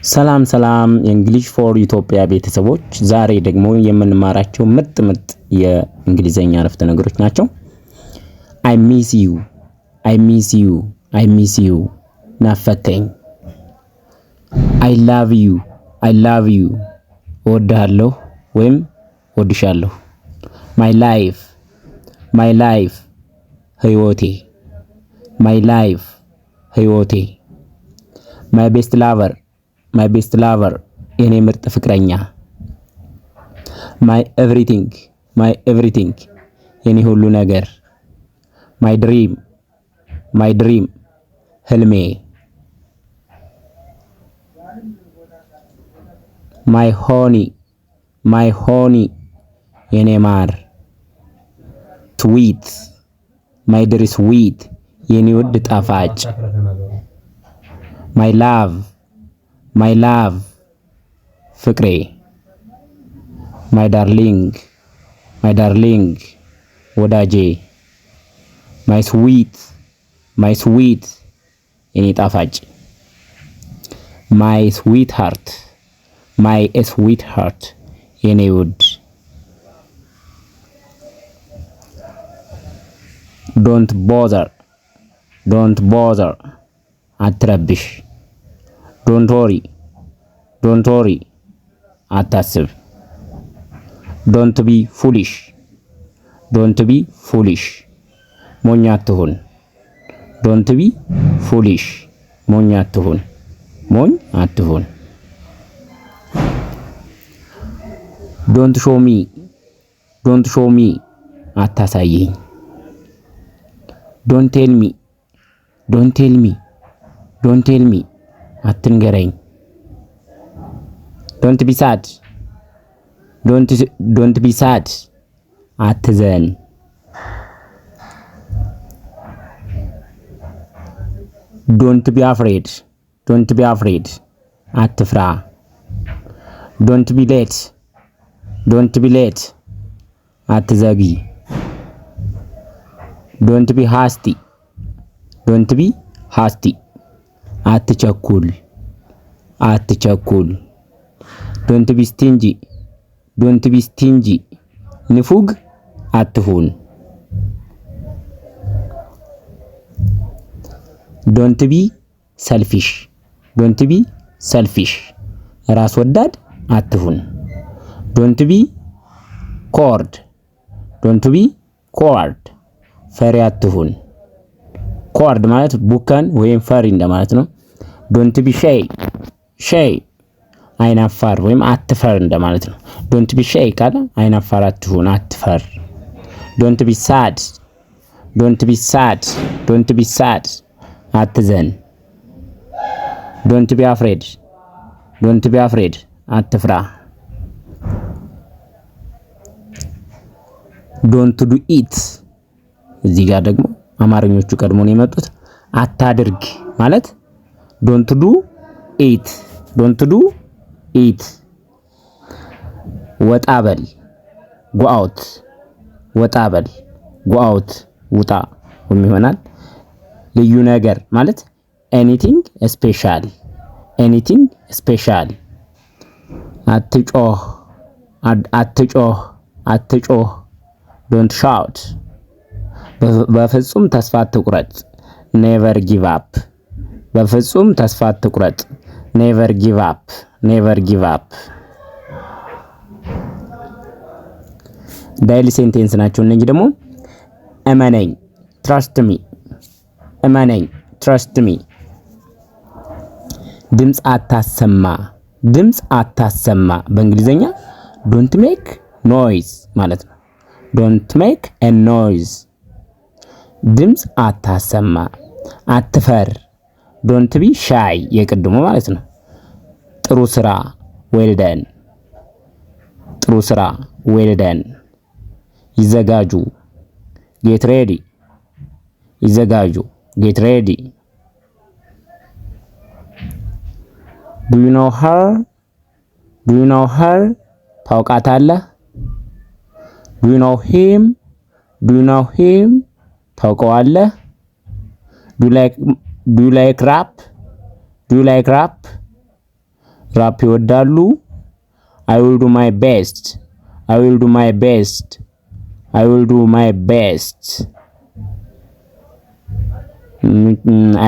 ሰላም የእንግሊሽ ፎር ኢትዮጵያ ቤተሰቦች፣ ዛሬ ደግሞ የምንማራቸው ምርጥ የእንግሊዘኛ አረፍተ ነገሮች ናቸው። I miss you, I miss you, I miss you ናፈቀኝ። I love you, I love you እወድሃለሁ ወይም እወድሻለሁ። My life, my life ህይወቴ፣ my life ህይወቴ። My best lover, my best lover የኔ ምርጥ ፍቅረኛ። My everything, my everything የኔ ሁሉ ነገር። My dream, my dream ህልሜ። My honey, my honey የኔ ማር። Sweet, my dear sweet የኔ ውድ ጣፋጭ። My love, my love ፍቅሬ። My darling, my darling ወዳጄ። My sweet, my sweet የኔ ጣፋጭ። My sweetheart, my sweetheart የኔ ውድ። Don't bother, don't bother አትረብሽ። Don't worry, don't worry አታስብ። Don't be foolish, don't be foolish ሞኝ አትሁን። Don't be foolish ሞኝ አትሁን፣ ሞኝ አትሁን። Don't show me, don't show me አታሳየኝ። Don't tell me, don't tell me, don't tell me አትንገረኝ። Don't be sad, don't be sad አትዘን። Don't be afraid, don't be afraid አትፍራ። Don't be late, don't be late አትዘጊ። Don't be hasty, don't be hasty አትቸኩል፣ አትቸኩል። Don't be stingy, don't be stingy ንፉግ አትሁን። Don't be selfish, don't be selfish ራስ ወዳድ አትሁን። Don't be coward, don't be coward ፈሪ አትሁን። coward ማለት ቡካን ወይም ፈሪ እንደማለት ነው። Don't be shy, shy አይናፋር ወይም አትፈር እንደማለት ነው። Don't be shy ካለ አይናፋር አትሁን፣ አትፈር። Don't be sad, don't be sad, don't be sad አትዘን። Don't be afraid, don't be afraid አትፍራ። Don't do it እዚህ ጋር ደግሞ አማርኞቹ ቀድሞ ነው የመጡት። አታድርግ ማለት don't do it, don't do it። ወጣ በል go out፣ ወጣ በል go out ውጣ ይሆናል። ልዩ ነገር ማለት anything special፣ anything special። አትጮህ፣ አትጮህ፣ አትጮህ don't shout። በፍጹም ተስፋ አትቁረጥ never give up፣ በፍጹም ተስፋ አትቁረጥ never give up፣ never give up። ዳይሊ ሴንቴንስ ናቸው እነዚህ ደግሞ። እመነኝ trust me፣ እመነኝ trust me። ድምጽ አታሰማ፣ ድምጽ አታሰማ በእንግሊዘኛ don't make noise ማለት ነው። don't make a noise ድምጽ አታሰማ። አትፈር don't be shy የቅድሙ ማለት ነው። ጥሩ ስራ well done፣ ጥሩ ስራ well done። ይዘጋጁ get ready፣ ይዘጋጁ get ready። Do you know her, do you know her ታውቃታለህ። Do you know him, do you know him ታውቀዋለህ። Do you like rap, do you like rap ራፕ ይወዳሉ? I will do my best. I will do my best. I will do my best.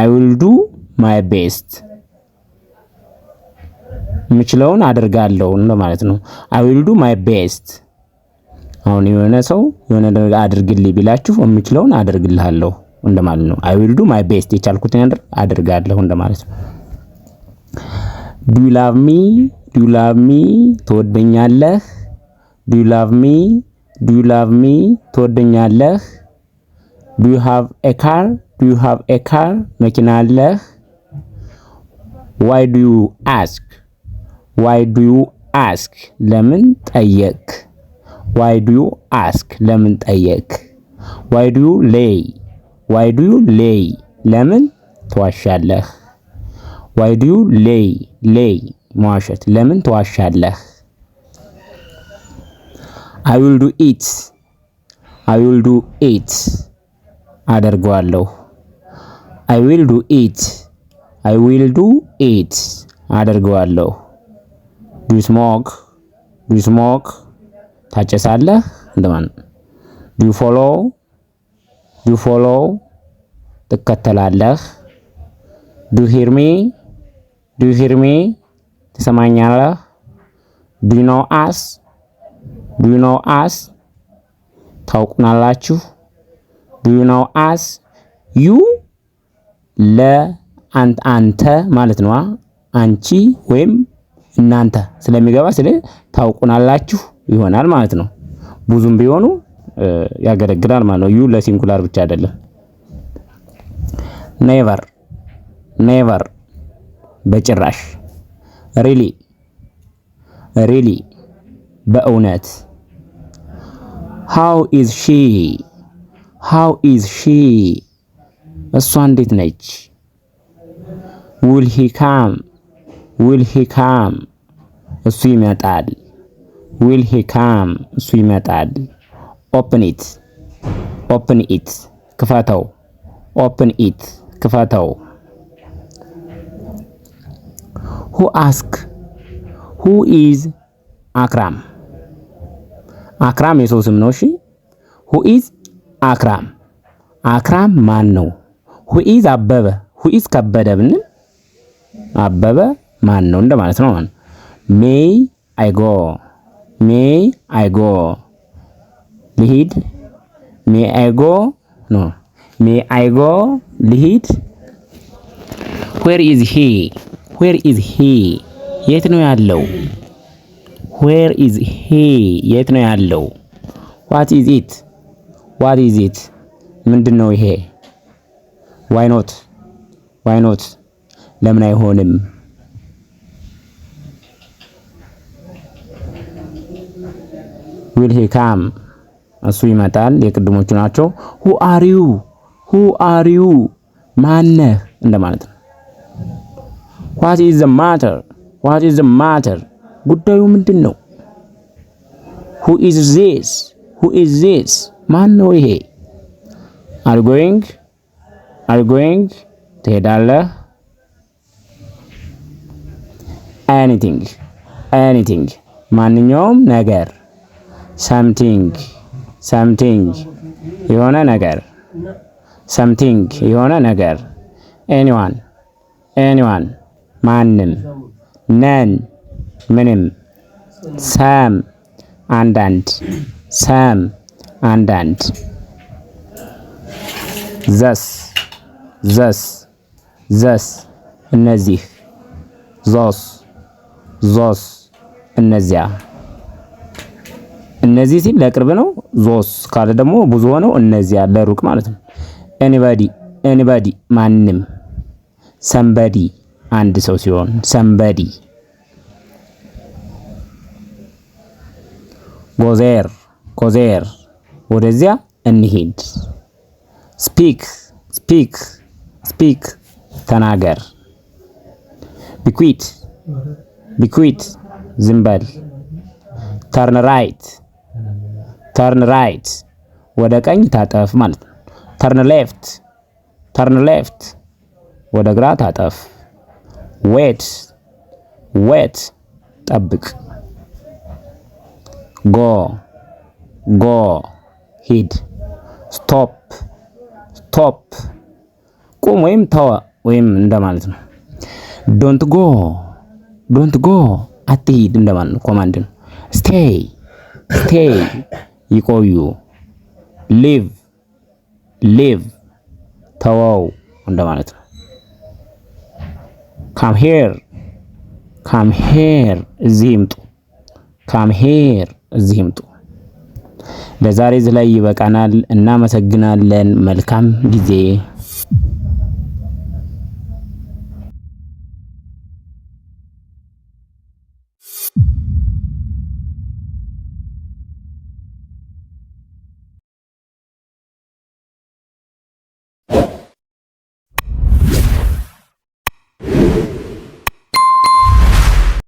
I will do my best. ምችለውን አደርጋለሁ እንደማለት ነው። I will do my best። አሁን የሆነ ሰው የሆነ ነገር አድርግልኝ ቢላችሁ የምችለውን አደርግልሃለሁ እንደማለት ነው። I will do my best የቻልኩትን ነገር አደርጋለሁ እንደማለት ነው። Do you love me? Do you love me? ትወደኛለህ? Do you love me? Do you love me? ትወደኛለህ? Do you have a car? Do you have a car? መኪና አለህ? Why do you ask? Why do you ask? ለምን ጠየቅ? Why do you ask? ለምን ጠየቅ? Why do you lay? Why do you lay? ለምን ትዋሻለህ? Why do you lay? Lay መዋሸት። ለምን ትዋሻለህ? I will do it. I will do it. አደርገዋለሁ። I will do it. I will do it. አደርገዋለሁ። Do you smoke? Do you smoke? ታጨሳለህ? እንደማን Do you follow? Do you follow? ትከተላለህ? Do you hear me? Do you hear me? ትሰማኛለህ? Do you know us? Do you know us? ታውቁናላችሁ? Do you know us? You ለአንተ ማለት ነው። አንቺ ወይም እናንተ ስለሚገባ ስለ ታውቁናላችሁ ይሆናል ማለት ነው። ብዙም ቢሆኑ ያገለግላል ማለት ነው። ዩ ለሲንጉላር ብቻ አይደለም። never never በጭራሽ really really በእውነት how is she how is she እሷ እንዴት ነች? will he come will he come እሱ ይመጣል። will he come እሱ ይመጣል። open it open it ክፈተው open it ክፈተው። who ask who is አክራም አክራም የሰው ስም ነው። እሺ who is አክራም አክራም ማን ነው? who is አበበ who is ከበደ ብንል አበበ ማን ነው እንደማለት ነው ማለት ነው። may I go may I go ልሂድ may I go no may I go ልሂድ። where is he where is he የት ነው ያለው? where is he የት ነው ያለው? what is it what is it ምንድነው ይሄ? why not why not ለምን አይሆንም? will he come እሱ ይመጣል። የቅድሞቹ ናቸው። who are you ማነህ እንደማለት ነው። what is the matter ጉዳዩ ምንድን ነው? who is this ማን ነው ይሄ? are you going ትሄዳለህ? anything ማንኛውም ነገር something የሆነ ነገር something የሆነ ነገር anyone ማንም none ምንም some አንዳንድ thus እነዚህ those እነዚያ እነዚህ ሲል ለቅርብ ነው። ዞስ ካለ ደግሞ ብዙ ሆነው እነዚያ ለሩቅ ማለት ነው። anybody ማንም somebody አንድ ሰው ሲሆን somebody go there ወደዚያ እንሂድ። speak ተናገር። be quiet ዝም በል። turn right ወደ ቀኝ ታጠፍ ማለት ነው። turn left ወደ ግራ ታጠፍ። wait ጠብቅ። go ሂድ። stop ቁም ወይም ተው ወይም እንደማለት ነው። don't go አትሂድ እንደማለት ነው። ኮማንድ ነው። stay ይቆዩ። leave ተወው እንደማለት ነው። come here እዚህ ይምጡ። ለዛሬ እዚህ ላይ ይበቃናል። እናመሰግናለን። መልካም ጊዜ